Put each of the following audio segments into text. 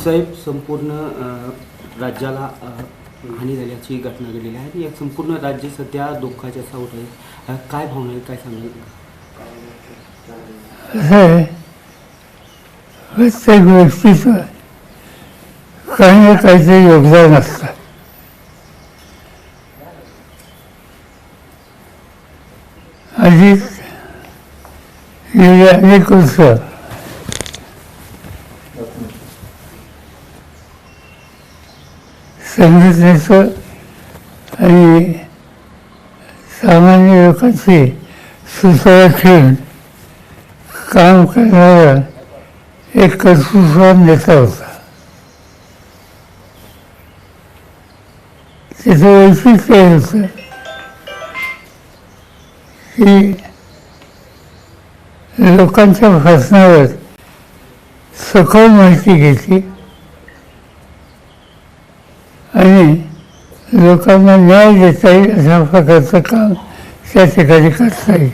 साहेब, संपूर्ण राज्याला हानी झाल्याची घटना घडलेली आहे आणि संपूर्ण राज्य सध्या दुःखाच्या सावट आहे. काय भावना आहे, काय सांगाल? प्रत्येक व्यक्तीचं काही ना काहीतरी योगदान असतं. आधीच गेली अनेक वर्ष संघटनेचं आणि सामान्य लोकांची सुसवा ठेवून काम करणारा एक कर्तृत्ववान नेता होता. त्याचं वैशिष्ट्य हे होतं की लोकांच्या प्रश्नावर सखोल माहिती घेतली आणि लोकांना न्याय देता येईल अशा प्रकारचं काम त्या ठिकाणी करता येईल.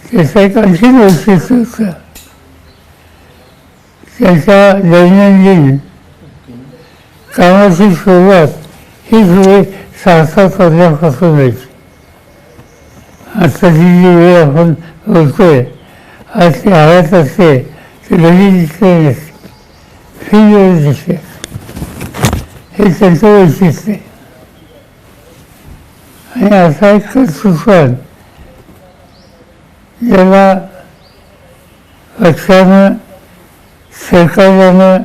त्याचं एक आणखीन वैशिष्ट्य होतं, त्याच्या दैनंदिन कामाची सुरुवात ही सुरू 6-7 वाजल्यापासून व्हायची. आत्ताची जी वेळ आपण बोलतोय, आज ती हव्यात असते, ती घरी दिसते नसते, फिल्डवर दिसते. हे त्यांचं वैशिष्ट्य आहे. आणि असा एक कर्तृत्ववान ज्याला पक्षानं, सरकारनं,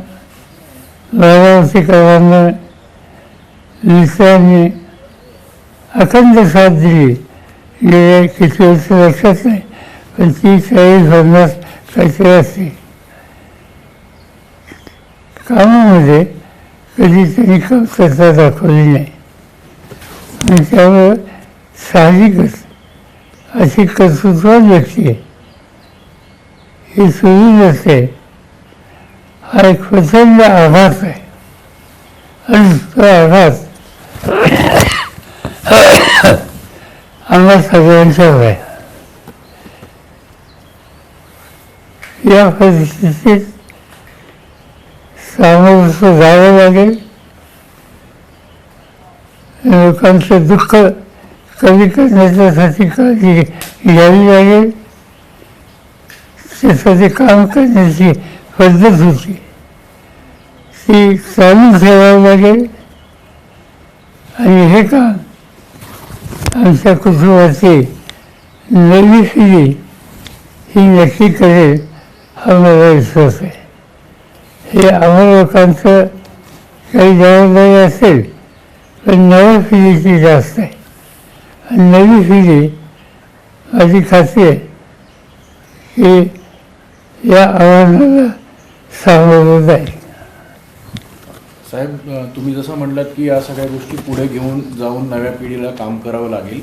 बारामतीकरांना, मित्रांनी अखंड साथ दिली. गेल्या किती वर्ष लक्षात नाही, पण 30-40-50 काहीतरी असते. कामामध्ये कधी त्यांनी कमतरता दाखवली नाही आणि त्यामुळं साहजिकच अशी कर्तृत्ववान व्यक्ती ही सुरू नसते. हा एक प्रचंड आघात आहे आणि तो आघात आम्हा सगळ्यांच्यावर आहे. या परिस्थितीत सामोरं जावं लागेल. लोकांचं दुःख कमी करण्याच्यासाठी काळजी घ्यावी लागेल. त्यासाठी काम करण्याची पद्धत होती ती चालू ठेवावी लागेल. आणि हे काम आमच्या कुटुंबाची नवी पिढी ही नक्की करेल हा मला विश्वास आहे. हे आम्हा लोकांचं काही जबाबदारी असेल, पण नव्या पिढीची जास्त आहे. आणि नवी पिढी माझी खात्री आहे की या आव्हानाला सामोरं जाईल. साहेब, तुम्ही जसं म्हटलात की या सगळ्या गोष्टी पुढे घेऊन जाऊन नव्या पिढीला काम करावं लागेल,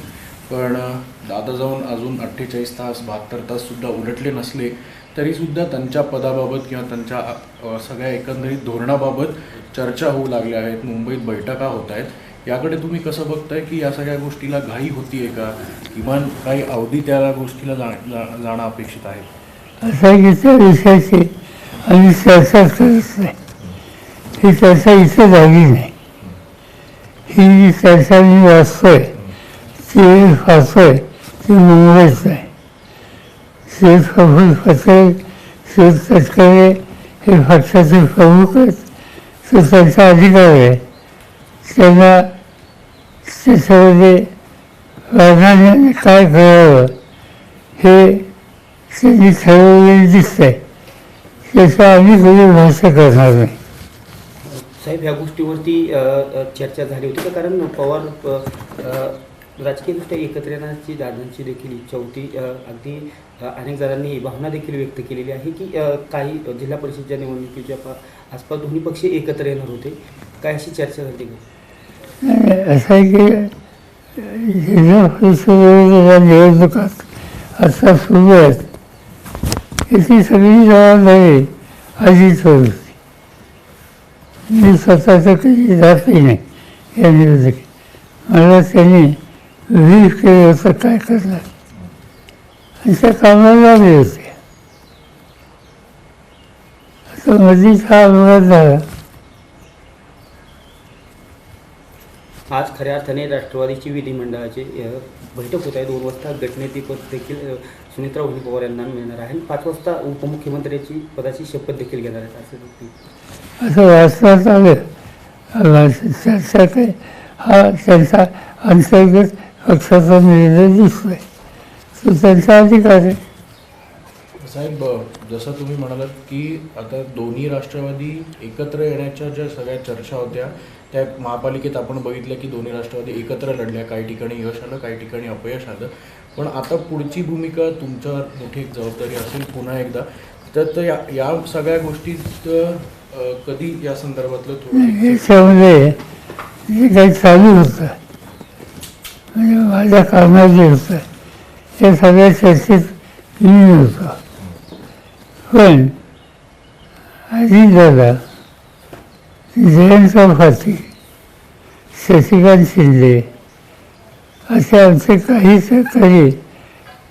पण आता जाऊन अजून 48 तास 72 ताससुद्धा उलटले नसले तरीसुद्धा त्यांच्या पदाबाबत किंवा त्यांच्या सगळ्या एकंदरीत धोरणाबाबत चर्चा होऊ लागल्या आहेत. मुंबईत बैठका होत आहेत. याकडे तुम्ही कसं बघताय की या सगळ्या गोष्टीला घाई होती आहे का? किमान काही अवधी त्या गोष्टीला जाणं अपेक्षित आहे? असं की त्या विषयाची आम्ही चर्चा करत नाही. ही चर्चा इथं झाली नाही. ही जी चर्चा मी वाचतोय, ती वाचतोय ती मुंबईच आहे. श्री प्रफुल्ल पटेल, श्री तटकरे हे पक्षाचे प्रमुख आहेत. तो त्यांचा अधिकार आहे. त्यांना त्याच्यामध्ये प्राधान्याने काय करावं हे त्यांनी ठरवलेलं दिसतंय. त्याचं आम्ही कधी भाष्य करणार नाही. साहेब, ह्या गोष्टीवरती चर्चा झाली होती का? कारण पवार राजकीयदृष्ट्या एकत्र येण्याची दादांची देखील इच्छा होती. अगदी अनेक जणांनी भावना देखील व्यक्त केलेली आहे की काही जिल्हा परिषदच्या निवडणुकीच्या आसपास दोन्ही पक्ष एकत्र येणार होते. काय अशी चर्चा झाली का? असं आहे की जिल्हा परिषदेच्या निवडणुकात आता सुरू आहेत, याची सगळी जबाबदारी अजित होती. मी स्वतःचं कधी जातही नाही या निवडणुकीत. मला त्यांनी व्हीप केलं होतं काय करणार, आणि त्या कामाला लागले होते. तर मध्येच हा अपघात झाला. आज खऱ्या अर्थाने राष्ट्रवादीची विधिमंडळाची बैठक होत आहे. 2 वाजता गटनेतेपद देखील सुनेत्रा वहिनी पवार यांना मिळणार आहे आणि 5 वाजता उपमुख्यमंत्र्याची पदाची शपथ देखील घेणार आहेत असं वाचण्यात आलं. चर्चा काही हा त्यांचा अंतर्गत पक्षाचा निर्णय दिसतोय, तो त्यांचा अधिकार आहे. साहेब, जसं तुम्ही म्हणालात की आता दोन्ही राष्ट्रवादी एकत्र येण्याच्या ज्या सगळ्या चर्चा होत्या त्या महापालिकेत आपण बघितलं की दोन्ही राष्ट्रवादी एकत्र लढल्या. काही ठिकाणी यश आलं, काही ठिकाणी अपयश आलं. पण आता पुढची भूमिका तुमच्यावर मोठी एक जबाबदारी असेल पुन्हा एकदा. तर या सगळ्या गोष्टीत कधी या संदर्भातलं थोडं याच्यामध्ये जे काही चालू होतं म्हणजे माझ्या कामात जे होतं त्या सगळ्या चर्चेत मी होतो. पण अजितदादा, जयंत पाटील, शशिकांत शिंदे असे आमचे काही सहकारी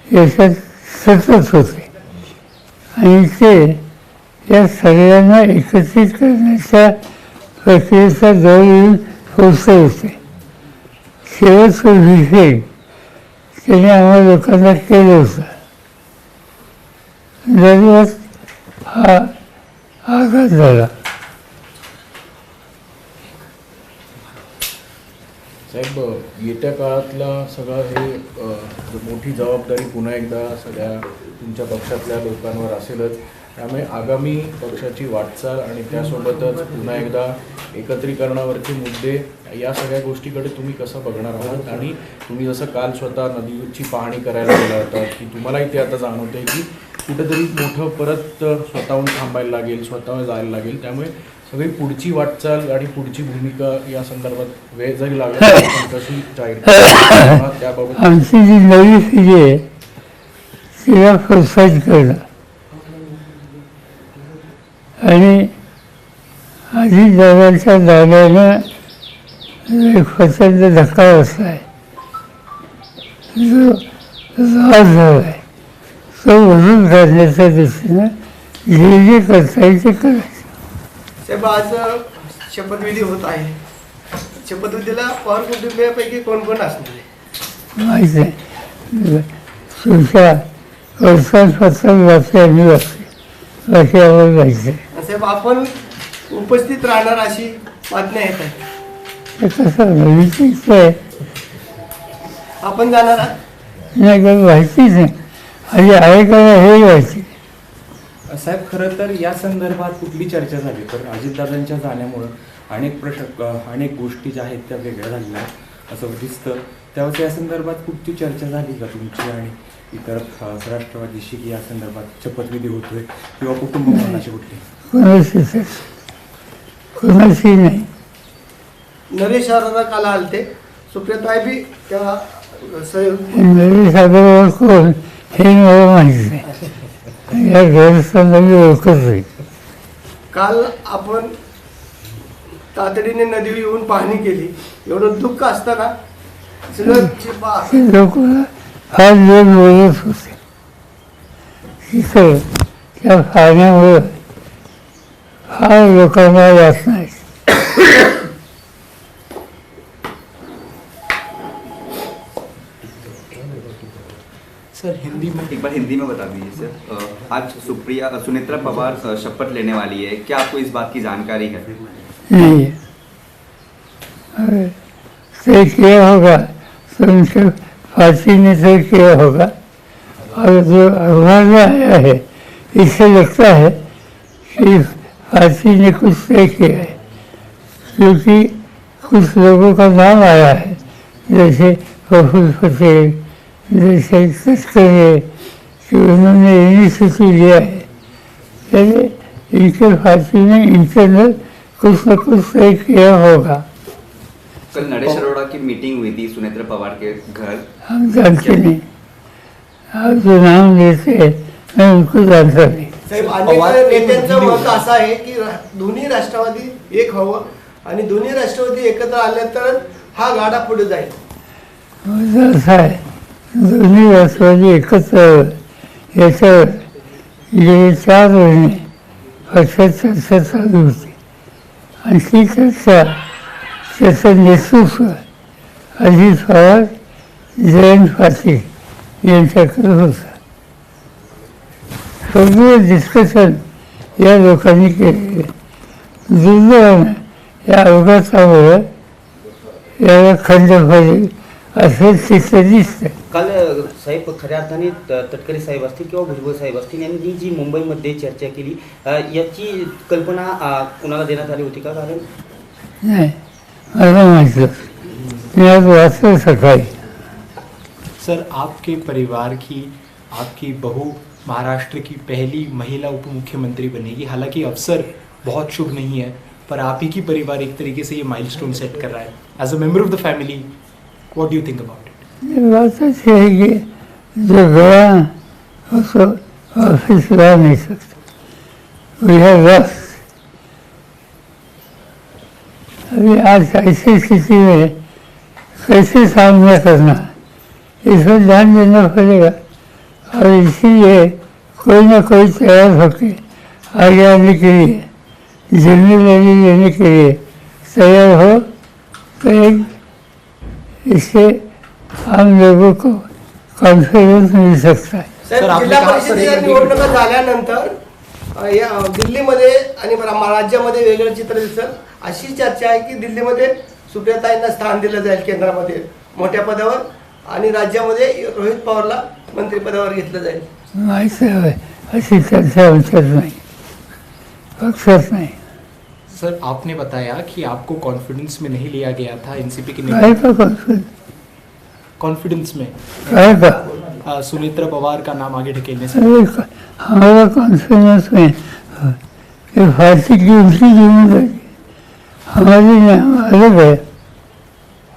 याच्यात सतत होते आणि ते या सगळ्यांना एकत्रित करण्याच्या प्रक्रियेचा जवळ येऊन पोचले होते. शेवटचा विषय त्याने आम्हा लोकांना केलं होतं. दररोज हा आघात झाला. साहेब, येत्या काळातला सगळं हे मोठी जबाबदारी पुन्हा एकदा सगळ्या तुमच्या पक्षातल्या लोकांवर असेलच. त्यामुळे आगामी पक्षाची वाटचाल आणि त्यासोबतच पुन्हा एकदा एकत्रीकरणावरचे मुद्दे या सगळ्या गोष्टीकडे तुम्ही कसं बघणार आहात. आणि तुम्ही जसं काल स्वतः नदीची पाहणी करायला गेला होता की तुम्हालाही ते आता जाणवतंय की कुठेतरी मोठं परत स्वतःहून थांबायला लागेल, स्वतः जायला लागेल. त्यामुळे सगळी पुढची वाटचाल आणि पुढची भूमिका या संदर्भात वेळ जरी लागेल कशी जाहीर त्याबाबत आमची जी नवी पिढी आहे तिला प्रोत्साहित करणं आणि अजितदादांच्या दाव्यानं एक प्रचंड धक्का बसला आहे, जो राज झाला आहे, तो भरून काढण्याच्या दृष्टीनं जे करता येईल ते करायचं. साहेब, आज शपथविधी होत आहे. शपथविधीला पवार कुटुंबियापैकी कोण कोण असणार आहे? माहीत आहे तुमच्या वर्तमानपत्रात वाचले आम्ही वाचले, बाकी आम्हाला माहीत आहे. साहेब, आपण उपस्थित राहणार अशी बातम्या येत आहेत. ते कसं विचित्र आहे, आपण जाणार आहात? नाही काही माहितीच नाही. आधी आहे का हे माहिती. साहेब, खरं तर या संदर्भात कुठली चर्चा झाली तर अजितदादांच्या जाण्यामुळं अनेक गोष्टी ज्या आहेत त्या वेगळ्या झालेल्या आहेत असं दिसतं. त्यावेळेस या संदर्भात कुठची चर्चा झाली का तुमची आणि इतर राष्ट्रवादीशी की या संदर्भात शपथविधी होतोय किंवा कुटुंब भवनाची कुठली कोणाशी नाही. नरेश अरोरा काल आलते, सुप्रियाताई बी त्या नरेश अग्रवाल कोण हे मला माहीत नाही. या गैरसमजा मी ओळखत नाही. काल आपण तातडीने नदीवर येऊन पाहणी केली. एवढं दुःख असतं का? लोक फार वेळ बोलत होते तिथं. त्या पाण्यामुळं फार लोकांना यातना आहे. सर एक बार हिंदी में बता दीजिए सर. आज सुनेत्रा पवार शपथ लेने वाली है, क्या आपको इस बात की जानकारी है? नहीं तय किया होगा तो उनके पार्टी ने तय किया होगा. और जो अखबार में आया है इससे लगता है कि पार्टी ने कुछ तय किया है, क्योंकि कुछ लोगों का नाम आया है जैसे प्रफुल्ल पटेल, जैसे तस्करे कि उन्होंने इनिशिएटिव लिया है. पहले इनके पार्टी ने इंटरनल कुछ न कुछ तय किया होगा. कल नरेश अरोड़ा की मीटिंग हुई थी सुनेत्रा पवार के घर. हम जानते नहीं, आप जो नाम लेते हैं मैं उनको जानता नहीं. साहेब, अनेक नेत्यांचं मत असं आहे की दोन्ही राष्ट्रवादी एक हवं आणि दोन्ही राष्ट्रवादी एकत्र आले तर हा गाडा पुढे जाईल. मुद्दा असा आहे, दोन्ही राष्ट्रवादी एकत्र याच्यावर गेले 4 महिने पक्षात चर्चा चालू होती आणि ती चर्चा त्याचं नेतृत्व अजित पवार जयंत पाटील यांच्याकडे होतं. सगळं डिस्कशन या लोकांनी केले. दुर्दैवानं या अपघातामुळं याला खंड पडेल असं चित्र दिसतं. काल साहेब खऱ्या अर्थाने तटकरे साहेब असतील किंवा भुजबळ साहेब असतील यांनी जी मुंबईमध्ये चर्चा केली याची कल्पना कुणाला देण्यात आली होती का? कारण नाही, मला माहिती मी आज वाचलं सकाळी. सर, आपके परिवार की आपकी बहू महाराष्ट्र की पहली महिला उप मुख्यमंत्री बनेगी. हालांकि अवसर बहुत शुभ नहीं है, पर आप ही की परिवार एक तरीके से ये माइलस्टोन सेट कर रहा है. As a member of the family, what do you think about it? ये बात अच्छी है कि जो गया उसको वापस ला नहीं सकते. We have lost. अभी आज ऐसी स्थिति में कैसे सामना करना इसमें ध्यान देना पड़ेगा और इसीलिए कोई ना कोई तैयार होकर आगे आने के लिए जिम्मेदारी लेने के लिए तैयार हो तो एक इससे आम लोगों को कॉन्फिडेंस मिल सकता है. साहेब, आपने जिल्हा कहा परिषदेच्या सर, निवडणुका झाल्यानंतर या दिल्लीमध्ये आणि राज्यामध्ये वेगळं चित्र दिसत. अशी चर्चा आहे की दिल्लीमध्ये सुप्रियाताईंना स्थान दिलं जाईल केंद्रामध्ये मोठ्या पदावर आणि राज्यामध्ये रोहित पवारला मंत्रिपदावर घेतलं जाईल. माहिती आहे अशी चर्चा आमच्यात नाही, पक्षात नाही. सर, आपने बताया कि आपको कॉन्फिडेंस में नहीं लिया गया था एनसीपी के काय नेता. का कॉन्फिडेंस में काय का सुनेत्रा पवार का नाम आगे ढकेलने से. अरे हमारा कॉन्फिडेंस में कि फांसी की उनकी जिम्मेदारी हमारी अलग है.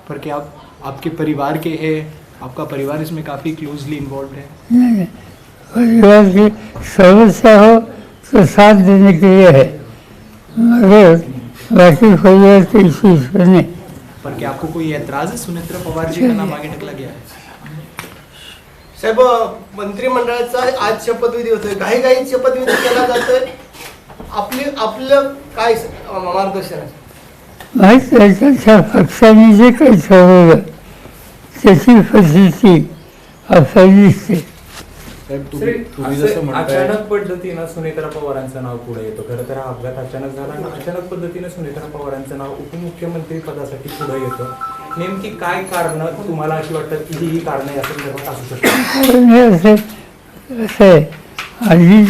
पर क्या आप आपके परिवार के हैं, आपका परिवार इसमें काफ़ी क्लोजली इन्वॉल्व है. नहीं, परिवार की समस्या हो तो साथ देने के लिए है, मगर बाकी परिवार के इश्यूज पर नहीं. पर क्या आपको कोई एतराज है सुनेत्रा पवार जी का नाम आगे ढकला गया है? साहेब, मंत्रिमंडळाचा आज शपथविधी होतोय, घाईघाईत शपथविधी केला जातोय. आपलं काय मार्गदर्शन आहे? माहीत आहे त्याच्या पक्षाने जे काही ठरवलं त्याची परिस्थिती आपल्याला दिसते. साहेब, तुम्ही जसं म्हणताय अचानक पद्धतीनं सुनेत्रा पवारांचं नाव पुढे येतो. खरं तर हा अपघात अचानक झाला आणि अचानक पद्धतीनं सुनेत्रा पवारांचं नाव उपमुख्यमंत्री पदासाठी पुढे येतं. नेमकी काय कारण तुम्हाला अशी वाटतात की ही कारणं या संदर्भात असू शकतात? कारण हे असं आहे, आधी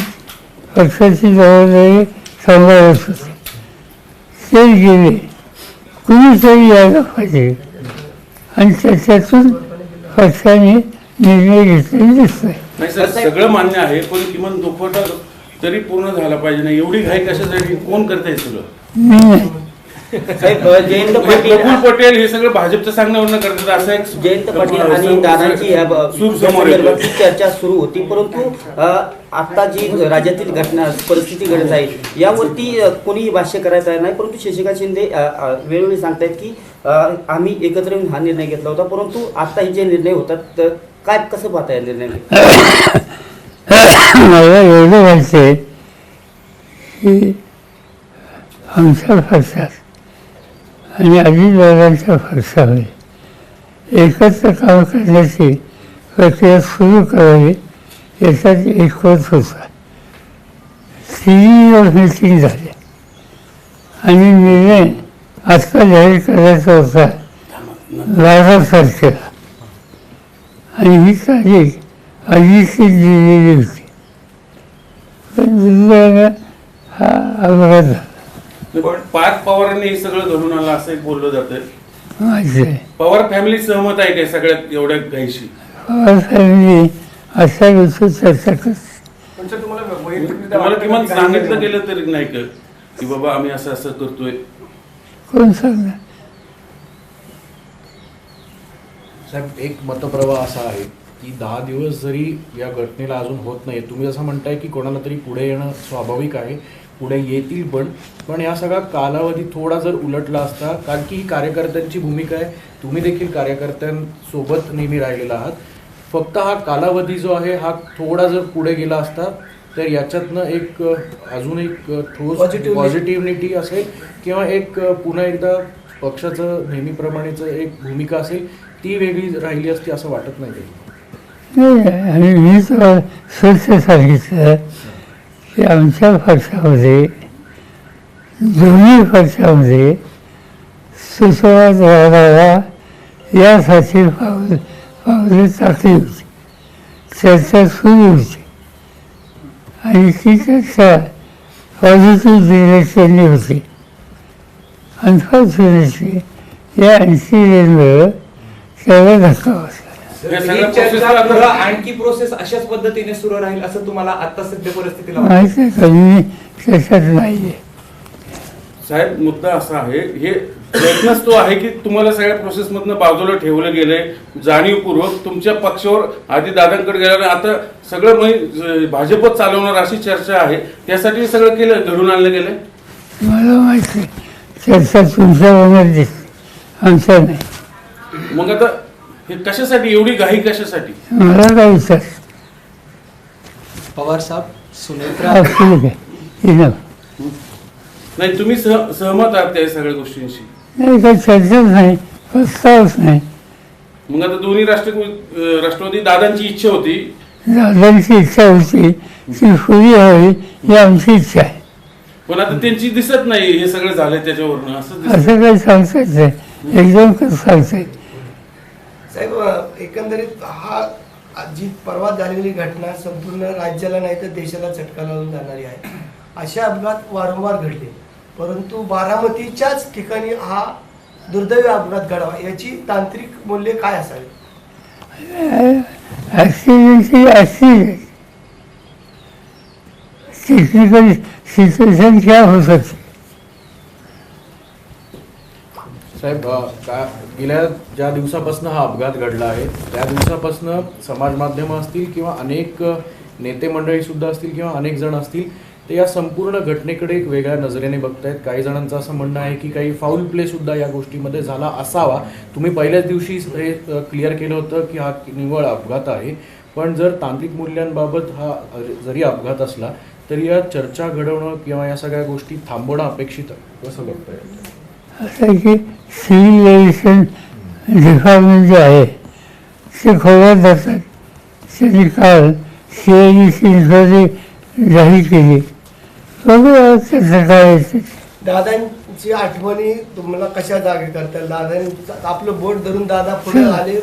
पक्षाची जबाबदारी सांभाळत होते, ते गेले, कुणीतरी यायला पाहिजे आणि त्याच्यातून पक्षाने निर्णय घेतलेले दिसतोय. नाही सर, सगळं मान्य आहे, पण किमान दुखवटा तरी पूर्ण झाला पाहिजे. नाही एवढी घाई कशासाठी, कोण करताय सगळं? मी नाही. साहेब जयंत प्रफुल्ल पाटील पटेल हे सगळं भाजपच्या सांगण्यावरून करतात असं एक जयंत पाटील आणि दादांची या सूर समोर येतो. संदर्भातली चर्चा सुरू होती, परंतु आता जी राज्यातील घटना परिस्थिती घडत आहे यावरती कोणीही भाष्य करायचं नाही. परंतु शशिकांत शिंदे वेळोवेळी सांगतायत की आम्ही एकत्र येऊन हा निर्णय घेतला होता, परंतु आता हे जे निर्णय होतात तर काय कसं पाहताय निर्णय? मला एवढं व्हायचं आहे की आमच्या पक्षात आणि अजितदादांच्या पक्षामध्ये एकत्र काम करण्याची प्रक्रिया सुरू करावी याच्यात एकमत होता. 3 मीटिंग झाली आणि निर्णय आत्ता जाहीर करायचा होता 12 तारखेला आणि ही तारीख आधीची दिलेली होती. पण दुर्दैवानं हा अपघात झाला. पण पाच पवारांनी हे सगळं घडून आलं असं एक बोललं जातं. माहिती आहे पवार फॅमिली सहमत आहे काय सगळ्यात एवढ्या घाईशी? पवार फॅमिली अशा गोष्टी चर्चा करते. तुम्हाला किमान सांगितलं गेलं तरी नाही का की बाबा आम्ही असं असं करतोय? कोण सांगणार? साहेब, एक मतप्रवाह असा आहे की 10 दिवस जरी या घटनेला अजून होत नाही, तुम्ही जसं म्हणताय की कोणाला तरी पुढे येणं स्वाभाविक आहे, पुढे येतील पण या सगळा कालावधी थोडा जर उलटला असता, कारण की ही कार्यकर्त्यांची भूमिका आहे, तुम्ही देखील कार्यकर्त्यांसोबत नेहमी राहिलेला आहात, फक्त हा कालावधी जो आहे हा थोडा जर पुढे गेला असता तर याच्यातनं एक अजून एक ठोस Positivity. पॉझिटिव्हिटी असेल किंवा एक पुन्हा एकदा पक्षाचं नेहमीप्रमाणेच एक भूमिका असेल ती वेगळी राहिली असती असं वाटत नाही काही. नाही, आणि मी तुम्हाला स्वच्छ सांगितलं की आमच्या पक्षामध्ये दोन्ही पक्षामध्ये सुसंवाद वाढावा यासाठी पावले टाकली होती, चर्चा सुरू होती आणि ती चर्चा पॉझिटिव्ह डिरेक्शनने होती. अनफॉर्च्युनेटली या इन्सिडेंटमुळं त्याला धक्का बसला. हे सगळं ही process चर्चा आता- पुढं आणखी प्रोसेस अशाच पद्धतीने सुरू राहील असं तुम्हाला आता सध्या परिस्थितीला वाटतं? माहिती आहे का, मी त्याच्यात नाही आहे. साहेब मुद्दा असा आहे, हे प्रयत्नच तो आहे की तुम्हाला सगळ्या प्रोसेसमधनं बाजूला ठेवलं गेलंय जाणीवपूर्वक. तुमच्या पक्षावर आधी दादांकडे गेल्याने आता सगळं भाजपच चालवणार अशी चर्चा आहे, त्यासाठी सगळं केलं, घडून आणलं गेलंय. मला माहिती आहे, चर्चा तुमच्या मनात दिसते, आमच्या नाही. मग आता हे कशासाठी एवढी घाई कशासाठी? मला काय विचार पवार साहब, सुनेत्रा हा, ठीक आहे, इनफ. नाही तुम्ही सहमत आहात त्या सगळ्या गोष्टींशी? नाही, काही चर्चाच नाही, प्रस्तावच नाही. मग आता दोन्ही राष्ट्रवादी दादांची इच्छा होती, दादांची इच्छा होती ती पुरी व्हावी ही आमची इच्छा आहे. पण आता त्यांची दिसत नाही हे सगळं झालंय त्याच्यावरनं असं दिसतंय. असं काही सांगताच नाही, एकदम कसं सांगताय. साहेब एकंदरीत हा जी परवा झालेली घटना संपूर्ण राज्याला नाही तर देशाला चटका लावून जाणारी आहे. असे अपघात वारंवार घडले, परंतु बारामतीच्याच ठिकाणी हा दुर्दैवी अपघात घडावा याची तांत्रिक मूल्य काय असावी? ॲक्सिडेंटची ॲक्सिडेंट टेक्निकल सिच्युएशन क्या हो सकते. साहेब गेल्या ज्या दिवसापासून हा अपघात घडला आहे त्या दिवसापासून समाज माध्यमं असतील किंवा अनेक नेते मंडळी सुद्धा असतील किंवा अनेक जण असतील ते या संपूर्ण घटनेकडे एक वेगळ्या नजरेने बघतायत. काही जणांचं असं म्हणणं आहे की काही फाऊल प्ले सुद्धा या गोष्टीमध्ये झाला असावा. तुम्ही पहिल्याच दिवशी हे क्लिअर केलं होतं की हा निव्वळ अपघात आहे, पण जर तांत्रिक मूल्यांबाबत हा जरी अपघात असला तरी या चर्चा घडवणं किंवा या सगळ्या गोष्टी थांबवणं अपेक्षित आहे. कसं बघताय? असं आहे की सिव्हिल एव्हिएशन डिपार्टमेंट जे आहे ते खोल्यात जातात. त्यांनी काल CIDची इन्क्वायरी जाहीर केली. बघूया त्याचं काय येते. दादांची आठवणी तुम्हाला कशा जागे करतात? दादांनी आपलं बोट धरून दादा पुढे आले,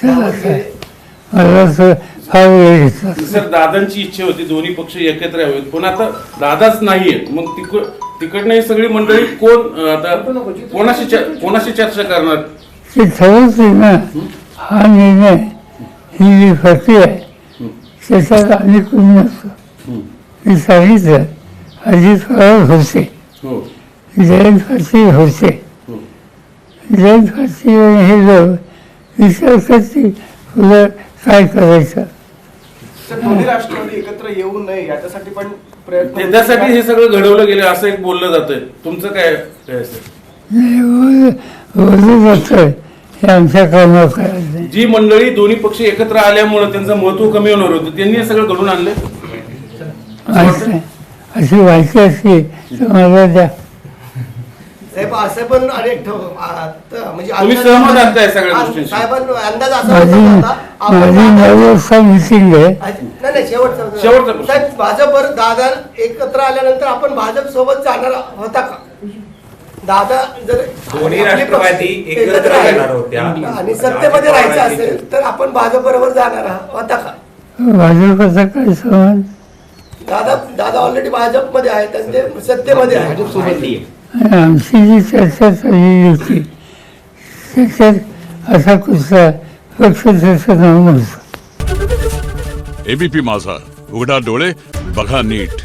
चला काय, मला असं फार वेळ घेतला. सर दादांची इच्छा होती दोन्ही पक्ष एकत्र यावेत, पण आता दादाच नाहीयेत. मग तिकडनं ही सगळी मंडळी कोण आता कोणाशी चर्चा करणार? ते ठरवते ना, हा निर्णय ही जी प्रक्रिया आहे त्याच्यात अनेक कोणी नसतो. मी सांगितलं अजित पवार होते, हो जयंत पाटील होते. हो जयंत पाटील हे लोक विचार करतील पुढं काय करायचं. दोन्ही राष्ट्रवादी एकत्र येऊ नये याच्यासाठी पण प्रयत्न त्यासाठी हे सगळं घडवलं गेलं असं एक बोललं जातंय. तुमचं काय असेल? नाही, बोलू जातं हे आमच्या कामात करायचं नाही. जी मंडळी दोन्ही पक्ष एकत्र आल्यामुळे त्यांचं महत्व कमी होणार होतं त्यांनी हे सगळं घडून आणलं. अशी माहिती असली तर मला द्या. साहेब असं पण अनेक म्हणजे तुम्ही सहमत आहात त्या सगळ्या गोष्टींशी? साहेबांना अंदाज असा माझी होता माझी 9 वाजता मिटिंग आहे. नाही शेवटचा शेवटचा. साहेब भाजपवर दादा एकत्र आल्यानंतर आपण भाजप सोबत जाणार होता का? दादा जर दोन्ही आपले राष्ट्रवादी पक्ष एकत्र आहे येणार होत्या. आणि सत्तेमध्ये राहायचं असेल तर आपण भाजप बरोबर जाणार होता का? भाजपचा काय संबंध? दादा ऑलरेडी भाजपमध्ये आहेत आणि ते सत्तेमध्ये आहेत. माहिती आहे. आणि आमची जी चर्चा चाललेली होती त्याच्यात असा कुठला पक्ष त्याचं नाव नव्हतं. ABP माझा, उघडा डोळे बघा नीट.